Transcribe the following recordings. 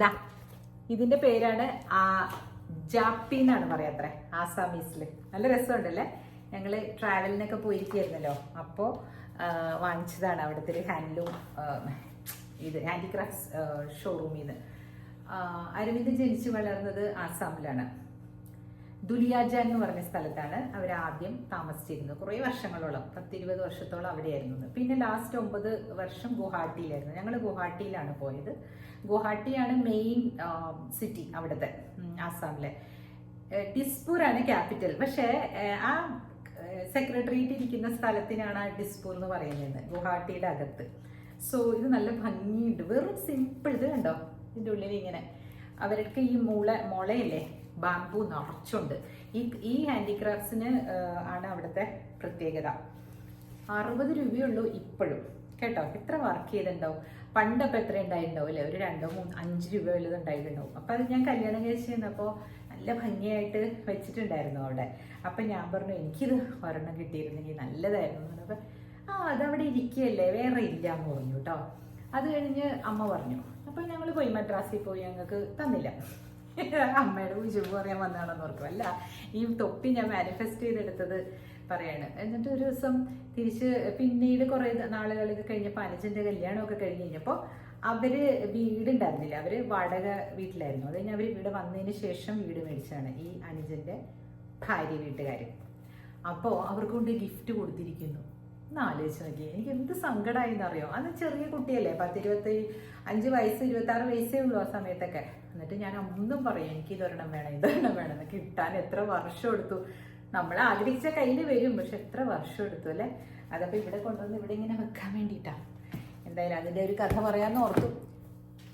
ദാ ഇതിന്റെ പേരാണ് ജാപ്പി എന്നാണ് പറയാത്രേ ആസാമീസിൽ. നല്ല രസമുണ്ടല്ലേ. ഞങ്ങള് ട്രാവലിനൊക്കെ പോയിരിക്കുകയായിരുന്നല്ലോ, അപ്പോൾ വാങ്ങിച്ചതാണ് അവിടുത്തെ ഒരു ഹാൻഡ്ലൂം ഹാൻഡിക്രാഫ്റ്റ്സ് ഷോറൂമിൽ നിന്ന്. അരവിന്ദ് ജനിച്ചു വളർന്നത് ആസാമിലാണ്. ദുലിയാജാൻ എന്ന് പറഞ്ഞ സ്ഥലത്താണ് അവർ ആദ്യം താമസിച്ചിരുന്നത്. കുറേ വർഷങ്ങളോളം, 10-20 വർഷത്തോളം അവിടെയായിരുന്നു. പിന്നെ ലാസ്റ്റ് 9 വർഷം ഗുവാഹട്ടിയിലായിരുന്നു. ഞങ്ങൾ ഗുവാഹട്ടിയിലാണ് പോയത്. ഗുവാഹട്ടിയാണ് മെയിൻ സിറ്റി അവിടുത്തെ ആസാമിലെ. ഡിസ്പൂരാണ് ക്യാപിറ്റൽ. പക്ഷേ ആ സെക്രട്ടേറിയറ്റ് ഇരിക്കുന്ന സ്ഥലത്തിനാണ് ഡിസ്പൂർ എന്ന് പറയുന്നത്, ഗുവാഹട്ടിയുടെ അകത്ത്. സോ ഇത് നല്ല ഭംഗിയുണ്ട്. വെറും സിമ്പിൾ. ഇത് കണ്ടോ, ഇതിൻ്റെ ഉള്ളിൽ ഇങ്ങനെ അവർക്ക് ഈ മുളയില്ലേ, ബാംബു നിറച്ചുണ്ട്. ഈ ഹാൻഡിക്രാഫ്റ്റ്സിന് ആണ് അവിടുത്തെ പ്രത്യേകത. 60 രൂപയുള്ളൂ ഇപ്പോഴും കേട്ടോ. എത്ര വർക്ക് ചെയ്തിട്ടുണ്ടാവും. പണ്ടപ്പോൾ എത്ര ഉണ്ടായിട്ടുണ്ടാവും അല്ലേ, ഒരു 2, 3, 5 രൂപ വല്ലതും ഉണ്ടായിട്ടുണ്ടാവും. അപ്പം അത് ഞാൻ കല്യാണം കഴിച്ച് ചെന്നപ്പോൾ നല്ല ഭംഗിയായിട്ട് വെച്ചിട്ടുണ്ടായിരുന്നു അവിടെ. അപ്പം ഞാൻ പറഞ്ഞു എനിക്കിത് ഒരെണ്ണം കിട്ടിയിരുന്നെങ്കിൽ നല്ലതായിരുന്നു എന്ന് പറഞ്ഞപ്പോൾ അതവിടെ ഇരിക്കുകയല്ലേ, വേറെ ഇല്ല എന്ന് പറഞ്ഞു കേട്ടോ. അത് കഴിഞ്ഞ് അമ്മ പറഞ്ഞു. അപ്പോൾ ഞങ്ങൾ പോയി മദ്രാസിൽ പോയി, ഞങ്ങൾക്ക് തന്നില്ല. അമ്മയുടെ വിജുവ് പറയാൻ വന്നതാണെന്ന് ഓർക്കും. അല്ല, ഈ തൊപ്പി ഞാൻ മാനിഫെസ്റ്റ് ചെയ്തെടുത്തത് പറയാണ്. എന്നിട്ട് ഒരു ദിവസം തിരിച്ച് പിന്നീട് കുറേ നാളുകളൊക്കെ കഴിഞ്ഞപ്പോൾ അനുജൻ്റെ കല്യാണമൊക്കെ കഴിഞ്ഞ് കഴിഞ്ഞപ്പോൾ അവര് വീടുണ്ടായിരുന്നില്ല, അവര് വാടക വീട്ടിലായിരുന്നു. അത് കഴിഞ്ഞ് അവർ ഇവിടെ വന്നതിന് ശേഷം വീട് മേടിച്ചാണ് ഈ അനുജൻ്റെ ഭാര്യ വീട്ടുകാർ. അപ്പോൾ അവർക്ക് കൊണ്ട് ഗിഫ്റ്റ് കൊടുത്തിരിക്കുന്നു. ഒന്ന് ആലോചിച്ച് നോക്കി, എനിക്ക് എന്ത് സങ്കടമായിന്ന് അറിയോ. അന്ന് ചെറിയ കുട്ടിയല്ലേ, 10-25 വയസ്സ് 26 വയസ്സേ ഉള്ളൂ ആ സമയത്തൊക്കെ. എന്നിട്ട് ഞാൻ ഒന്നും പറയും എനിക്ക് ഇതൊരെണ്ണം വേണം എന്ന് കിട്ടാൻ എത്ര വർഷം എടുത്തു. നമ്മൾ ആഗ്രഹിച്ച കയ്യിൽ വരും, പക്ഷെ എത്ര വർഷം എടുത്തു അല്ലേ. അതപ്പോൾ ഇവിടെ കൊണ്ടുവന്ന് ഇവിടെ ഇങ്ങനെ വെക്കാൻ വേണ്ടിയിട്ടാണ്. എന്തായാലും അതിൻ്റെ ഒരു കഥ പറയാമെന്ന് ഓർത്തു.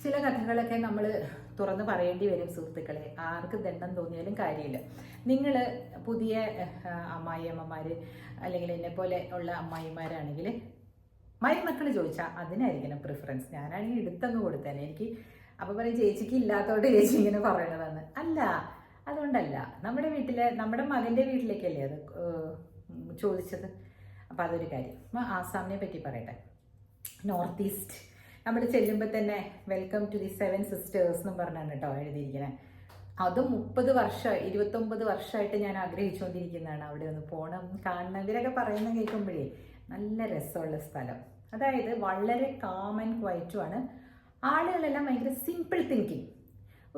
ചില കഥകളൊക്കെ നമ്മൾ തുറന്ന് പറയേണ്ടി വരും സുഹൃത്തുക്കളെ. ആർക്ക് ദണ്ണം തോന്നിയാലും കാര്യമില്ല. നിങ്ങൾ പുതിയ അമ്മായിയമ്മമാർ അല്ലെങ്കിൽ എന്നെപ്പോലെ ഉള്ള അമ്മായിമാരാണെങ്കിൽ മരുമക്കൾ ചോദിച്ചാൽ അതിനായിരിക്കണം പ്രിഫറൻസ്. ഞാനാണെങ്കിൽ എടുത്തങ്ങ് കൊടുത്തേനെ. എനിക്ക് അപ്പോൾ പറയും ചേച്ചിക്ക് ഇല്ലാത്തതുകൊണ്ട് ചേച്ചി ഇങ്ങനെ പറയണതാണ്. അല്ല, അതുകൊണ്ടല്ല. നമ്മുടെ വീട്ടിലെ നമ്മുടെ മകൻ്റെ വീട്ടിലേക്കല്ലേ അത് ചോദിച്ചത്. അപ്പോൾ അതൊരു കാര്യം. ആസാമിനെ പറ്റി പറയട്ടെ. നോർത്ത് ഈസ്റ്റ് നമ്മൾ ചെല്ലുമ്പോൾ തന്നെ വെൽക്കം ടു ദി 7 സിസ്റ്റേഴ്സ് എന്നും പറഞ്ഞാണ് കേട്ടോ എഴുതിയിരിക്കണേ. അതും 30 വർഷം 29 വർഷമായിട്ട് ഞാൻ ആഗ്രഹിച്ചുകൊണ്ടിരിക്കുന്നതാണ് അവിടെ ഒന്ന് പോകണം, കാണണം. ഇവരൊക്കെ പറയുന്ന കേൾക്കുമ്പോഴേ നല്ല രസമുള്ള സ്ഥലം. അതായത് വളരെ കാം ആൻഡ് ക്വയറ്റുമാണ്. ആളുകളെല്ലാം ഭയങ്കര സിമ്പിൾ തിങ്കിങ്.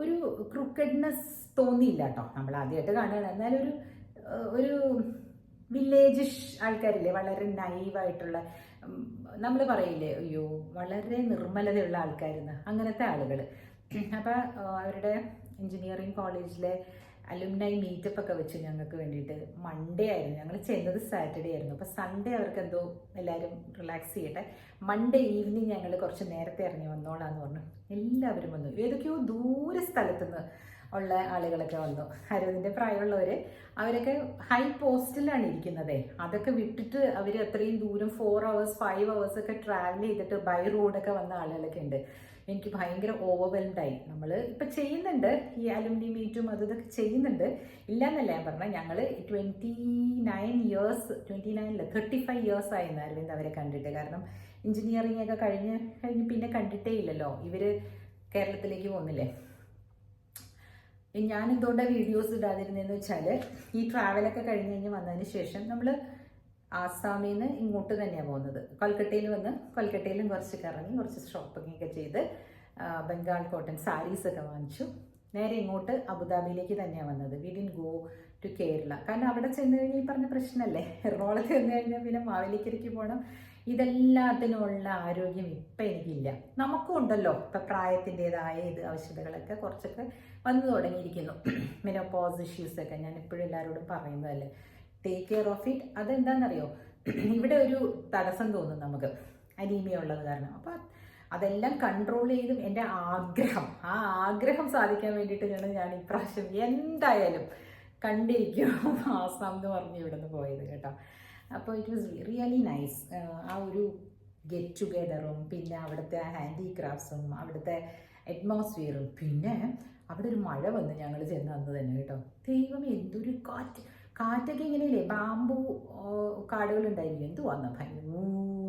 ഒരു ക്രൂക്കഡ്നെസ് തോന്നിയില്ല കേട്ടോ. നമ്മൾ ആദ്യമായിട്ട് കാണുകയാണ്. എന്നാലും ഒരു വില്ലേജിഷ് ആൾക്കാരില്ലേ, വളരെ നൈവായിട്ടുള്ള, നമ്മൾ പറയില്ലേ അയ്യോ വളരെ നിർമ്മലതയുള്ള ആൾക്കാരെന്ന്, അങ്ങനത്തെ ആളുകൾ. അപ്പോൾ അവരുടെ എൻജിനീയറിംഗ് കോളേജിലെ അലുമിനൈ മീറ്റപ്പ് ഒക്കെ വെച്ച് ഞങ്ങൾക്ക് വേണ്ടിയിട്ട് മൺഡേ ആയിരുന്നു. ഞങ്ങൾ ചെന്നത് സാറ്റർഡേ ആയിരുന്നു. അപ്പോൾ സൺഡേ അവർക്ക് എന്തോ എല്ലാവരും റിലാക്സ് ചെയ്യട്ടെ, മൺഡേ ഈവനിങ് ഞങ്ങൾ കുറച്ച് നേരത്തെ ഇറങ്ങി വന്നോളാന്ന് പറഞ്ഞു. എല്ലാവരും വന്നു. ഏതൊക്കെയോ ദൂര സ്ഥലത്തുനിന്ന് ഉള്ള ആളുകളൊക്കെ വന്നു. അരവിന്ദിൻ്റെ പ്രായമുള്ളവർ, അവരൊക്കെ ഹൈ പോസ്റ്റിലാണ് ഇരിക്കുന്നത്. അതൊക്കെ വിട്ടിട്ട് അവർ അത്രയും ദൂരം 4 hours 5 hours ഒക്കെ ട്രാവൽ ചെയ്തിട്ട് ബൈ റോഡൊക്കെ വന്ന ആളുകളൊക്കെ ഉണ്ട്. എനിക്ക് ഭയങ്കര ഓവർവെൽഡായി. നമ്മൾ ഇപ്പം ചെയ്യുന്നുണ്ട് ഈ അലുമിനി മീറ്റും ഇതൊക്കെ ചെയ്യുന്നുണ്ട്, ഇല്ലയെന്നല്ല ഞാൻ പറഞ്ഞത്. ഞങ്ങൾ 35 years ആയിരുന്നു അരവിന്ദ് അവരെ കണ്ടിട്ട്. കാരണം എഞ്ചിനീയറിംഗ് ഒക്കെ കഴിഞ്ഞ് പിന്നെ കണ്ടിട്ടേ ഇല്ലല്ലോ. ഇവർ കേരളത്തിലേക്ക് പോകുന്നില്ലേ. ഞാൻ എന്തുകൊണ്ടാണ് വീഡിയോസ് ഇടാതിരുന്നതെന്ന് വെച്ചാൽ ഈ ട്രാവലൊക്കെ കഴിഞ്ഞ് വന്നതിന് ശേഷം നമ്മൾ ആസാമിൽ നിന്ന് ഇങ്ങോട്ട് തന്നെയാണ് പോകുന്നത്. കൊൽക്കട്ടയിൽ വന്ന് കൊൽക്കട്ടയിലും കുറച്ച് കറങ്ങി കുറച്ച് ഷോപ്പിംഗ് ഒക്കെ ചെയ്ത് ബംഗാൾ കോട്ടൺ സാരീസൊക്കെ വാങ്ങിച്ചു. നേരെ ഇങ്ങോട്ട് അബുദാബിയിലേക്ക് തന്നെയാണ് വന്നത്. We didn't go to Kerala. കാരണം അവിടെ ചെന്ന് കഴിഞ്ഞാൽ ഈ പറഞ്ഞ പ്രശ്നമല്ലേ, എറണാകുളത്ത് ചെന്ന് കഴിഞ്ഞാൽ പിന്നെ മാവേലിക്കരയ്ക്ക് പോകണം. ഇതെല്ലാത്തിനുമുള്ള ആരോഗ്യം ഇപ്പം എനിക്കില്ല. നമുക്കും ഉണ്ടല്ലോ ഇപ്പം പ്രായത്തിൻ്റെതായ ആവശ്യതകളൊക്കെ കുറച്ചൊക്കെ വന്നു തുടങ്ങിയിരിക്കുന്നു. മെനോപോസ് ഇഷ്യൂസൊക്കെ ഞാൻ എപ്പോഴും എല്ലാവരോടും പറയുന്നതല്ലേ. Take care of it. അതെന്താണെന്നറിയോ, ഇവിടെ ഒരു തടസ്സം തോന്നും നമുക്ക് അനീമിയ ഉള്ളത് കാരണം. അപ്പം അതെല്ലാം കൺട്രോൾ ചെയ്തും എൻ്റെ ആഗ്രഹം സാധിക്കാൻ വേണ്ടിയിട്ടാണ് ഞാൻ ഇപ്രാവശ്യം എന്തായാലും കണ്ടിരിക്കും ആസാം എന്ന് പറഞ്ഞ് ഇവിടെ നിന്ന് പോയത് കേട്ടോ. അപ്പോൾ ഇറ്റ് വാസ് റിയലി നൈസ്. ആ ഒരു ഗെറ്റ് ടുഗെദറും പിന്നെ അവിടുത്തെ ഹാൻഡിക്രാഫ്റ്റ്സും അവിടുത്തെ അറ്റ്മോസ്ഫിയറും, പിന്നെ അവിടെ ഒരു മഴ വന്ന് ഞങ്ങൾ ചെന്ന് അന്ന് തന്നെ കേട്ടോ. ദൈവമേ, എന്തൊരു കാറ്റൊക്കെ ഇങ്ങനെയല്ലേ, ബാമ്പു കാടുകളുണ്ടായിരിക്കും, എന്തുവാന്ന ഭയങ്കര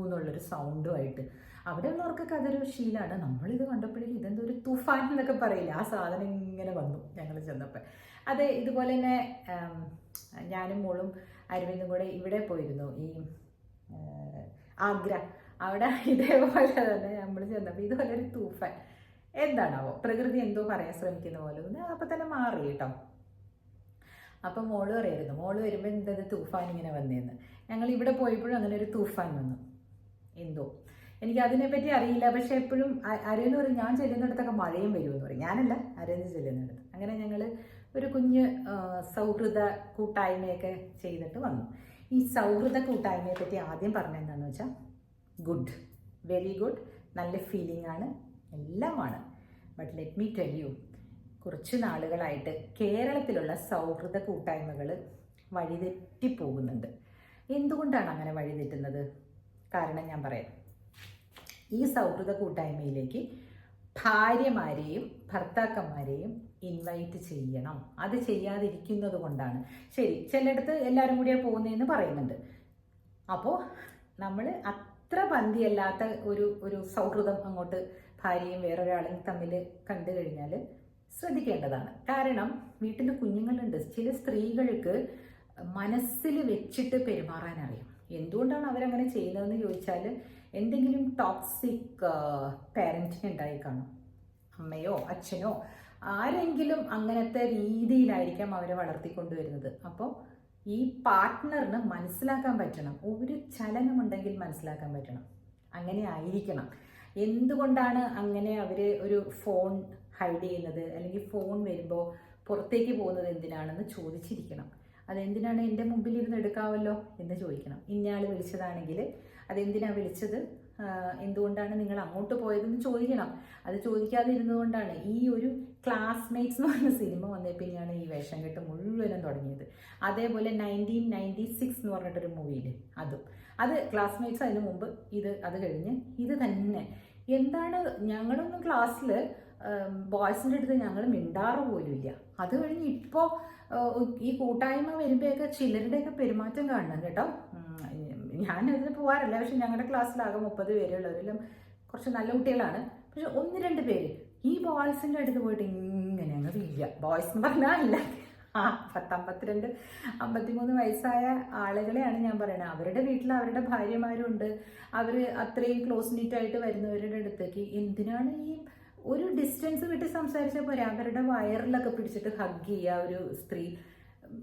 എന്നുള്ളൊരു സൗണ്ടുമായിട്ട്. അവിടെ ഉള്ളവർക്കൊക്കെ അതൊരു ശീലമാണ്. നമ്മളിത് കണ്ടപ്പോഴേക്കും ഇതെന്തോ ഒരു തൂഫാൻ എന്നൊക്കെ പറയില്ല, ആ സാധനം ഇങ്ങനെ വന്നു ഞങ്ങൾ ചെന്നപ്പോൾ. അത് ഇതുപോലെ തന്നെ ഞാനും മോളും അരവിന്ദും കൂടെ ഇവിടെ പോയിരുന്നു, ഈ ആഗ്ര. അവിടെ ഇതേപോലെ തന്നെ നമ്മൾ ചെന്നപ്പോൾ ഇതുപോലെ ഒരു തൂഫാൻ, എന്താണാവോ പ്രകൃതി എന്തോ പറയാൻ ശ്രമിക്കുന്ന പോലെ ഒന്ന് അപ്പം തന്നെ മാറി കേട്ടോ. അപ്പം മോള് പറയായിരുന്നു, മോള് വരുമ്പോൾ എന്തത് തൂഫാൻ ഇങ്ങനെ വന്നേന്ന്. ഞങ്ങൾ ഇവിടെ പോയപ്പോഴും അങ്ങനെ ഒരു തൂഫാൻ വന്നു എന്തോ, എനിക്ക് അതിനെപ്പറ്റി അറിയില്ല. പക്ഷെ എപ്പോഴും അരയെന്ന് പറയും ഞാൻ ചെല്ലുന്നിടത്തൊക്കെ മഴയും വരുമെന്ന് പറയും, ഞാനല്ല അരയെന്ന് ചെല്ലുന്നിടത്ത്. അങ്ങനെ ഞങ്ങൾ ഒരു കുഞ്ഞ് സൗഹൃദ കൂട്ടായ്മയൊക്കെ ചെയ്തിട്ട് വന്നു. ഈ സൗഹൃദ കൂട്ടായ്മയെ പറ്റി ആദ്യം പറഞ്ഞെന്താണെന്ന് വെച്ചാൽ ഗുഡ്, വെരി ഗുഡ്, നല്ല ഫീലിംഗ് ആണ്, എല്ലാമാണ്. But let me tell you, കുറച്ച് നാളുകളായിട്ട് കേരളത്തിലുള്ള സൗഹൃദ കൂട്ടായ്മകൾ വഴിതെറ്റിപ്പോകുന്നുണ്ട്. എന്തുകൊണ്ടാണ് അങ്ങനെ വഴിതെറ്റുന്നത്? കാരണം ഞാൻ പറയാം. ഈ സൗഹൃദ കൂട്ടായ്മയിലേക്ക് ഭാര്യമാരെയും ഭർത്താക്കന്മാരെയും ഇൻവൈറ്റ് ചെയ്യണം. അത് ചെയ്യാതിരിക്കുന്നത് കൊണ്ടാണ്. ശരി, ചിലയിടത്ത് എല്ലാവരും കൂടിയാണ് പോകുന്നതെന്ന് പറയുന്നുണ്ട്. അപ്പോൾ നമ്മൾ അത്ര ബന്ധിയല്ലാത്ത ഒരു സൗഹൃദം അങ്ങോട്ട് ഭാര്യയും വേറൊരാളും തമ്മിൽ കണ്ടു കഴിഞ്ഞാൽ ശ്രദ്ധിക്കേണ്ടതാണ്. കാരണം വീട്ടിൽ കുഞ്ഞുങ്ങളുണ്ട്. ചില സ്ത്രീകൾക്ക് മനസ്സിൽ വെച്ചിട്ട് പെരുമാറാൻ അറിയാം. എന്തുകൊണ്ടാണ് അവരങ്ങനെ ചെയ്യുന്നതെന്ന് ചോദിച്ചാൽ എന്തെങ്കിലും ടോക്സിക് പാരൻറ്റിങ് ഉണ്ടായി കാണും. അമ്മയോ അച്ഛനോ ആരെങ്കിലും അങ്ങനത്തെ രീതിയിലായിരിക്കാം അവരെ വളർത്തിക്കൊണ്ടുവരുന്നത്. അപ്പോൾ ഈ പാർട്ട്ണറിന് മനസ്സിലാക്കാൻ പറ്റണം, ഒരു ചലനമുണ്ടെങ്കിൽ മനസ്സിലാക്കാൻ പറ്റണം, അങ്ങനെ ആയിരിക്കണം. എന്തുകൊണ്ടാണ് അങ്ങനെ അവർ ഒരു ഫോൺ ഹൈഡ് ചെയ്യുന്നത്, അല്ലെങ്കിൽ ഫോൺ വരുമ്പോൾ പുറത്തേക്ക് പോകുന്നത് എന്തിനാണെന്ന് ചോദിച്ചിരിക്കണം. അതെന്തിനാണ്, എൻ്റെ മുമ്പിൽ ഇരുന്ന് എടുക്കാമല്ലോ എന്ന് ചോദിക്കണം. ഇന്നയാൾ വിളിച്ചതാണെങ്കിൽ അതെന്തിനാണ് വിളിച്ചത്, എന്തുകൊണ്ടാണ് നിങ്ങൾ അങ്ങോട്ട് പോയതെന്ന് ചോദിക്കണം. അത് ചോദിക്കാതെ ഇരുന്നുകൊണ്ടാണ് ഈ ഒരു ക്ലാസ്മേറ്റ്സ് എന്ന് പറഞ്ഞ സിനിമ വന്നേ പിന്നെയാണ് ഈ വേഷം കെട്ട് മുഴുവനും തുടങ്ങിയത്. അതേപോലെ 1996 എന്ന് പറഞ്ഞിട്ടൊരു മൂവിയിൽ അത് ക്ലാസ്മേറ്റ്സ് അതിന് മുമ്പ്, അത് കഴിഞ്ഞ് ഇത് തന്നെ. എന്താണ്, ഞങ്ങളൊന്നും ക്ലാസ്സിൽ ബോയ്സിൻ്റെ അടുത്ത് ഞങ്ങൾ മിണ്ടാറ് പോലും ഇല്ല. അത് കഴിഞ്ഞ് ഇപ്പോൾ ഈ കൂട്ടായ്മ വരുമ്പോഴൊക്കെ ചിലരുടെയൊക്കെ പെരുമാറ്റം കാണണം കേട്ടോ. ഞാനതിന് പോകാറില്ല, പക്ഷെ ഞങ്ങളുടെ ക്ലാസ്സിലാകെ 30 പേരുള്ളവരെല്ലാം കുറച്ച് നല്ല കുട്ടികളാണ്. പക്ഷെ 1-2 പേര് ഈ ബോയ്സിൻ്റെ അടുത്ത് പോയിട്ട് ഇങ്ങനെ അങ്ങ് വീഴുക. ബോയ്സ് എന്ന് പറഞ്ഞാൽ ഇല്ല, 52, 53 വയസ്സായ ആളുകളെയാണ് ഞാൻ പറയുന്നത്. അവരുടെ വീട്ടിൽ അവരുടെ ഭാര്യമാരുണ്ട്, അവർ അത്രയും ക്ലോസ് നീറ്റായിട്ട് വരുന്നവരുടെ അടുത്തേക്ക് എന്തിനാണ് ഈ ഒരു ഡിസ്റ്റൻസ് വിട്ട് സംസാരിച്ചാൽ പോരെ, അവരുടെ വയറിലൊക്കെ പിടിച്ചിട്ട് ഹഗ് ചെയ്യുക ഒരു സ്ത്രീ.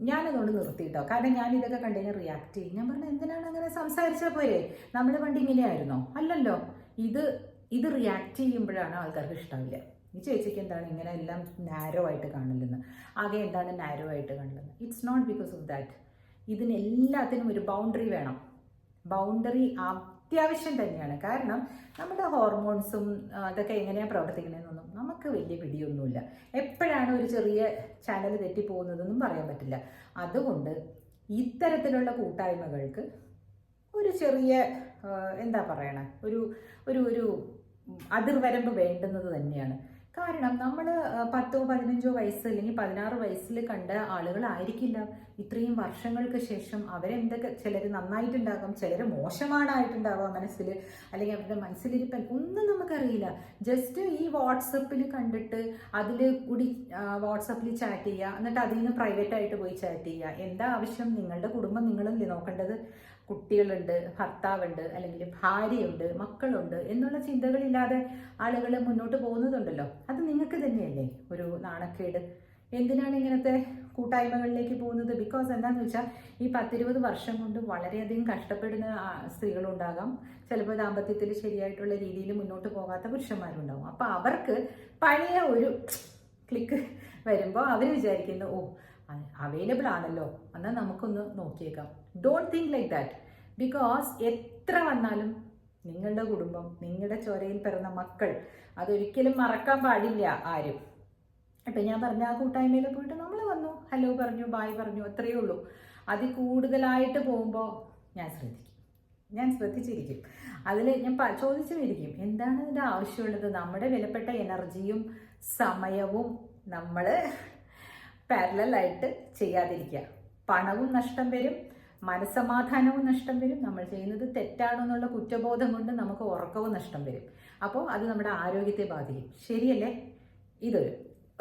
ഞാനതുകൊണ്ട് നിർത്തിയിട്ടോ, കാരണം ഞാൻ ഇതൊക്കെ കണ്ടുകഴിഞ്ഞാൽ റിയാക്ട് ചെയ്യും. ഞാൻ പറഞ്ഞു എന്തിനാണ് അങ്ങനെ സംസാരിച്ചാൽ പോരെ, നമ്മൾ പണ്ട് ഇങ്ങനെയായിരുന്നോ? അല്ലല്ലോ. ഇത് റിയാക്ട് ചെയ്യുമ്പോഴാണ് ആൾക്കാർക്ക് ഇഷ്ടമില്ല. ഈ ചേച്ചിക്ക് എന്താണ് ഇങ്ങനെ എല്ലാം നാരോ ആയിട്ട് കാണില്ലെന്ന്, ആകെ എന്താണ് നാരോ ആയിട്ട് കാണില്ലെന്ന്. It's not because of that. ഇതിനെല്ലാത്തിനും ഒരു ബൗണ്ടറി വേണം. ബൗണ്ടറി അത്യാവശ്യം തന്നെയാണ്. കാരണം നമ്മുടെ ഹോർമോൺസും അതൊക്കെ എങ്ങനെയാണ് പ്രവർത്തിക്കണമെന്നൊന്നും നമുക്ക് വലിയ പിടിയൊന്നുമില്ല. എപ്പോഴാണ് ഒരു ചെറിയ ചാനൽ തെറ്റിപ്പോകുന്നതെന്നും പറയാൻ പറ്റില്ല. അതുകൊണ്ട് ഇത്തരത്തിലുള്ള കൂട്ടായ്മകൾക്ക് ഒരു ചെറിയ എന്താ പറയണ, ഒരു അതിർവരമ്പ് വേണ്ടുന്നത് തന്നെയാണ്. കാരണം നമ്മൾ 10 15 വയസ്സ് അല്ലെങ്കിൽ 16 വയസ്സിൽ കണ്ട ആളുകളായിരിക്കില്ല ഇത്രയും വർഷങ്ങൾക്ക് ശേഷം. അവരെന്തൊക്കെ, ചിലർ നന്നായിട്ടുണ്ടാകും, ചിലർ മോശമാണായിട്ടുണ്ടാവുക മനസ്സിൽ, അല്ലെങ്കിൽ അവരുടെ മനസ്സിലിരിപ്പൻ ഒന്നും നമുക്കറിയില്ല. ജസ്റ്റ് ഈ വാട്സപ്പിൽ കണ്ടിട്ട് അതിൽ കൂടി വാട്സപ്പിൽ ചാറ്റ് ചെയ്യുക, എന്നിട്ട് അതിൽ നിന്ന് പ്രൈവറ്റായിട്ട് പോയി ചാറ്റ് ചെയ്യുക. എന്താ ആവശ്യം? നിങ്ങളുടെ കുടുംബം നിങ്ങളല്ലേ നോക്കേണ്ടത്. കുട്ടികളുണ്ട്, ഭർത്താവുണ്ട്, അല്ലെങ്കിൽ ഭാര്യയുണ്ട്, മക്കളുണ്ട് എന്നുള്ള ചിന്തകളില്ലാതെ ആളുകൾ മുന്നോട്ട് പോകുന്നതുണ്ടല്ലോ, അത് നിങ്ങൾക്ക് തന്നെയല്ലേ ഒരു നാണക്കേട്. എന്തിനാണ് ഇങ്ങനത്തെ കൂട്ടായ്മകളിലേക്ക് പോകുന്നത്? ബിക്കോസ് എന്താണെന്ന് വെച്ചാൽ ഈ 10-20 വർഷം കൊണ്ട് വളരെയധികം കഷ്ടപ്പെടുന്ന സ്ത്രീകളുണ്ടാകാം, ചിലപ്പോൾ ദാമ്പത്യത്തിൽ ശരിയായിട്ടുള്ള രീതിയിൽ മുന്നോട്ട് പോകാത്ത പുരുഷന്മാരുണ്ടാകും. അപ്പോൾ അവർക്ക് പഴയ ഒരു ക്ലിക്ക് വരുമ്പോൾ അവർ വിചാരിക്കുന്നു, ഓ അവൈലബിൾ ആണല്ലോ, എന്നാൽ നമുക്കൊന്ന് നോക്കിയേക്കാം. Don't think like that. Because എത്ര വന്നാലും നിങ്ങളുടെ കുടുംബം, നിങ്ങളുടെ ചോരയിൽ പിറന്ന മക്കൾ, അതൊരിക്കലും മറക്കാൻ പാടില്ല ആരും. ഇപ്പം ഞാൻ പറഞ്ഞ ആ കൂട്ടായ്മയിൽ പോയിട്ട് നമ്മൾ വന്നു, ഹലോ പറഞ്ഞു, ബായ് പറഞ്ഞു, അത്രയേ ഉള്ളൂ. അതിൽ കൂടുതലായിട്ട് പോകുമ്പോൾ ഞാൻ ശ്രദ്ധിച്ചിരിക്കും. അതിൽ ഞാൻ ചോദിച്ചുമിരിക്കും, എന്താണ് ഇതിൻ്റെ ആവശ്യമുള്ളത്? നമ്മുടെ വിലപ്പെട്ട എനർജിയും സമയവും നമ്മൾ പാരലലായിട്ട് ചെയ്യാതിരിക്കുക. പണവും നഷ്ടം വരും, മനസ്സമാധാനവും നഷ്ടം വരും, നമ്മൾ ചെയ്യുന്നത് തെറ്റാണെന്നുള്ള കുറ്റബോധം കൊണ്ട് നമുക്ക് ഉറക്കവും നഷ്ടം വരും. അപ്പോൾ അത് നമ്മുടെ ആരോഗ്യത്തെ ബാധിക്കും. ശരിയല്ലേ?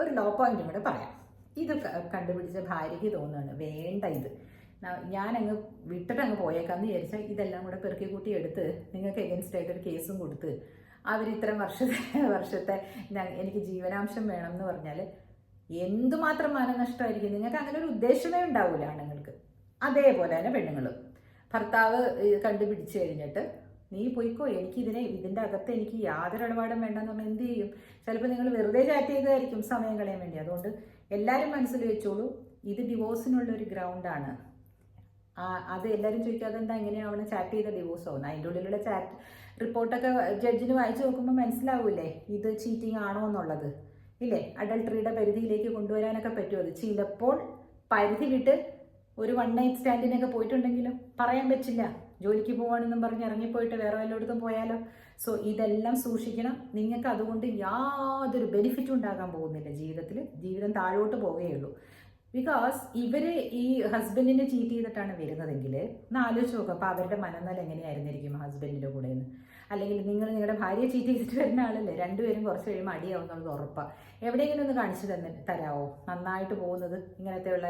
ഒരു ലോ പോയിന്റും കൂടെ പറയാം. ഇത് കണ്ടുപിടിച്ച ഭാര്യയ്ക്ക് തോന്നുകയാണ് വേണ്ട, ഇത് ഞാനങ്ങ് വിട്ടിട്ടങ്ങ് പോയേക്കാന്ന് വിചാരിച്ചാൽ ഇതെല്ലാം കൂടെ പെറുക്കി കൂട്ടി എടുത്ത് നിങ്ങൾക്ക് എഗൻസ്റ്റ് ആയിട്ടൊരു കേസും കൊടുത്ത് അവർ ഇത്രയും വർഷത്തെ എനിക്ക് ജീവനാംശം വേണം എന്ന് പറഞ്ഞാൽ എന്തുമാത്രം മാനനഷ്ടമായിരിക്കും. നിങ്ങൾക്ക് അങ്ങനെ ഒരു ഉദ്ദേശമേ ഉണ്ടാവില്ല ആണുങ്ങൾക്ക്. അതേപോലെ തന്നെ പെണ്ണുങ്ങളും ഭർത്താവ് കണ്ടുപിടിച്ച് കഴിഞ്ഞിട്ട് നീ പോയിക്കോ, ഇതിൻ്റെ അകത്ത് എനിക്ക് യാതൊരു ഇടപാടും വേണ്ടെന്ന് പറഞ്ഞാൽ എന്ത് ചെയ്യും? ചിലപ്പോൾ നിങ്ങൾ വെറുതെ ചാറ്റ് ചെയ്തതായിരിക്കും സമയം കളയാൻ വേണ്ടി. അതുകൊണ്ട് എല്ലാവരും മനസ്സിൽ വെച്ചോളൂ, ഇത് ഡിവോഴ്സിനുള്ളൊരു ഗ്രൗണ്ടാണ്. അത് എല്ലാവരും ചോദിക്കാതെ എന്താ എങ്ങനെയാവണം ചാറ്റ് ചെയ്ത ഡിവോഴ്സ് ആവുന്നത്? അതിൻ്റെ ഉള്ളിലുള്ള ചാറ്റ് റിപ്പോർട്ടൊക്കെ ജഡ്ജിന് വായിച്ചു നോക്കുമ്പോൾ മനസ്സിലാവൂലേ ഇത് ചീറ്റിംഗ് ആണോ എന്നുള്ളത്? ഇല്ലേ? അഡൾട്ടറിയുടെ പരിധിയിലേക്ക് കൊണ്ടുവരാനൊക്കെ പറ്റുമോ? അത് ചിലപ്പോൾ പരിധി വിട്ട് ഒരു 1 നൈറ്റ് സ്റ്റാൻഡിനൊക്കെ പോയിട്ടുണ്ടെങ്കിലും പറയാൻ പറ്റില്ല. ജോലിക്ക് പോവാണെന്നും പറഞ്ഞ് ഇറങ്ങിപ്പോയിട്ട് വേറെ വല്ലയിടത്തും പോയാലോ? സോ ഇതെല്ലാം സൂക്ഷിക്കണം. നിങ്ങൾക്ക് അതുകൊണ്ട് യാതൊരു ബെനിഫിറ്റും ഉണ്ടാകാൻ പോകുന്നില്ല ജീവിതത്തിൽ. ജീവിതം താഴോട്ട് പോവുകയുള്ളൂ. ബിക്കോസ് ഇവർ ഈ ഹസ്ബൻഡിനെ ചീറ്റ് ചെയ്തിട്ടാണ് വരുന്നതെങ്കിൽ ഒന്ന് ആലോചിച്ച് നോക്കുക. അപ്പോൾ അവരുടെ മനംനില എങ്ങനെയായിരുന്നിരിക്കും ഹസ്ബൻഡിൻ്റെ കൂടെ നിന്ന്? അല്ലെങ്കിൽ നിങ്ങളുടെ ഭാര്യയെ ചീറ്റ് ചെയ്തിട്ട് വരുന്ന ആളല്ലേ? രണ്ടുപേരും കുറച്ച് കഴിയുമ്പോൾ അടിയാവും എന്നുള്ളത് ഉറപ്പാണ്. എവിടെയെങ്കിലും ഒന്ന് കാണിച്ചു തരാമോ നന്നായിട്ട് പോകുന്നത്? ഇങ്ങനത്തെയുള്ള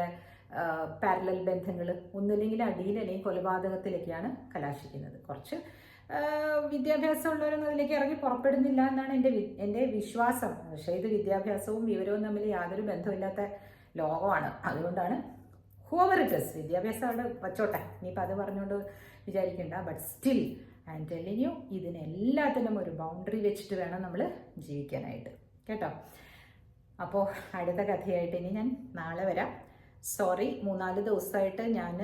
പാരലൽ ബന്ധങ്ങൾ ഒന്നുമില്ലെങ്കിൽ അടിയിൽ അല്ലെങ്കിൽ കൊലപാതകത്തിലേക്കാണ് കലാശിക്കുന്നത്. കുറച്ച് വിദ്യാഭ്യാസമുള്ളവരൊന്നും അതിലേക്ക് ഇറങ്ങി പുറപ്പെടുന്നില്ല എന്നാണ് എൻ്റെ വിശ്വാസം. പക്ഷേ ഇത് വിദ്യാഭ്യാസവും വിവരവും തമ്മിൽ യാതൊരു ബന്ധമില്ലാത്ത ലോകമാണ്. അതുകൊണ്ടാണ് ഹൂവർ ഇറ്റ് ഈസ്, വിദ്യാഭ്യാസം അവിടെ വച്ചോട്ടെ, ഇനിയിപ്പോൾ അത് പറഞ്ഞുകൊണ്ട് വിചാരിക്കണ്ട. But still I am telling you, ഇതിനെല്ലാത്തിനും ഒരു ബൗണ്ടറി വെച്ചിട്ട് വേണം നമ്മൾ ജീവിക്കാനായിട്ട്, കേട്ടോ. അപ്പോൾ അടുത്ത കഥയായിട്ട് ഇനി ഞാൻ നാളെ വരാം. സോറി, 3-4 ദിവസമായിട്ട് ഞാൻ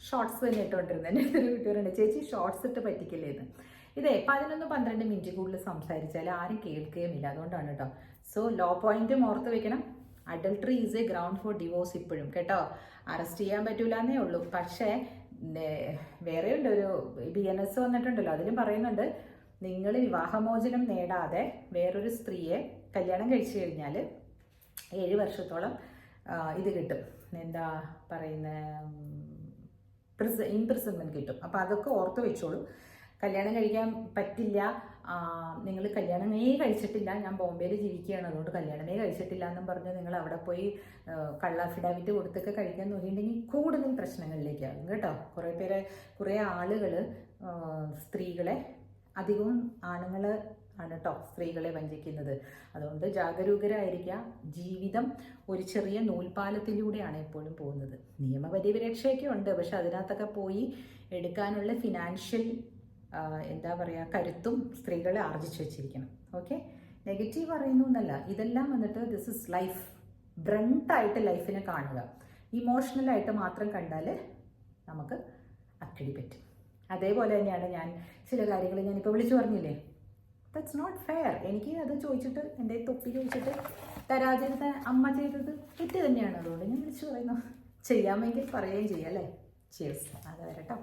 ഷോർട്സ് തന്നെ ഇട്ടുകൊണ്ടിരുന്നത്. എൻ്റെ അടുത്തൊരു വീട്ടുകാരുണ്ട്, ചേച്ചി ഷോർട്സ് ഇട്ട് പറ്റിക്കില്ലേന്ന്. ഇതേ 11-12 മിനിറ്റ് കൂടുതൽ സംസാരിച്ചാൽ ആരും കേൾക്കുകയുമില്ല. അതുകൊണ്ടാണ് കേട്ടോ. സോ ലോ പോയിന്റും ഓർത്ത് വെക്കണം. Adultery is A ground four divorce ഇപ്പോഴും, കേട്ടോ. അറസ്റ്റ് ചെയ്യാൻ പറ്റൂല എന്നേ ഉള്ളൂ. പക്ഷേ വേറെ ഉണ്ട്, ഒരു BNS വന്നിട്ടുണ്ടല്ലോ, അതിലും പറയുന്നുണ്ട് നിങ്ങൾ വിവാഹമോചനം നേടാതെ വേറൊരു സ്ത്രീയെ കല്യാണം കഴിച്ചു കഴിഞ്ഞാൽ 7 വർഷത്തോളം ഇത് കിട്ടും, എന്താ പറയുന്ന ഇംപ്രിസൺമെൻറ്റ് കിട്ടും. അപ്പോൾ അതൊക്കെ ഓർത്ത് വെച്ചോളൂ. കല്യാണം കഴിക്കാൻ പറ്റില്ല, നിങ്ങൾ കല്യാണമേ കഴിച്ചിട്ടില്ല, ഞാൻ ബോംബെയിൽ ജീവിക്കുകയാണ് അതുകൊണ്ട് കല്യാണമേ കഴിച്ചിട്ടില്ല എന്നും പറഞ്ഞ് നിങ്ങൾ അവിടെ പോയി കള്ള അഫിഡാവിറ്റ് കൊടുത്തൊക്കെ കഴിക്കാൻ നോക്കിയിട്ടുണ്ടെങ്കിൽ കൂടുതൽ പ്രശ്നങ്ങളിലേക്കാകും, കേട്ടോ. കുറേ ആളുകൾ സ്ത്രീകളെ, അധികവും ആണുങ്ങൾ ആണ് കേട്ടോ സ്ത്രീകളെ വഞ്ചിക്കുന്നത്. അതുകൊണ്ട് ജാഗരൂകരായിരിക്കുക. ജീവിതം ഒരു ചെറിയ നൂൽപാലത്തിലൂടെയാണ് എപ്പോഴും പോകുന്നത്. നിയമപരിരക്ഷയൊക്കെ ഉണ്ട്, പക്ഷെ അതിനകത്തൊക്കെ പോയി എടുക്കാനുള്ള ഫിനാൻഷ്യൽ എന്താ പറയുക കരുത്തും സ്ത്രീകളെ ആർജിച്ചു വെച്ചിരിക്കണം. ഓക്കെ, നെഗറ്റീവ് പറയുന്നു എന്നല്ല, ഇതെല്ലാം വന്നിട്ട് ദിസ് ഇസ് ലൈഫ്. ബ്രണ്ടായിട്ട് ലൈഫിനെ കാണുക. ഇമോഷണലായിട്ട് മാത്രം കണ്ടാൽ നമുക്ക് അക്കടി പറ്റും. അതേപോലെ തന്നെയാണ് ഞാൻ ചില കാര്യങ്ങൾ ഞാനിപ്പോൾ വിളിച്ചു പറഞ്ഞില്ലേ, ദാറ്റ്സ് നോട്ട് ഫെയർ. എനിക്ക് അത് ചോദിച്ചിട്ട് എൻ്റെ തൊപ്പി ചോദിച്ചിട്ട് തരാതിരുന്ന അമ്മ ചെയ്തത് തെറ്റ് തന്നെയാണ്. അതുകൊണ്ട് ഞാൻ വിളിച്ചു പറയുന്നു. ചെയ്യാമെങ്കിൽ പറയുകയും ചെയ്യാം, അല്ലേ? ചിയേഴ്സ്. അത് വരട്ടോ.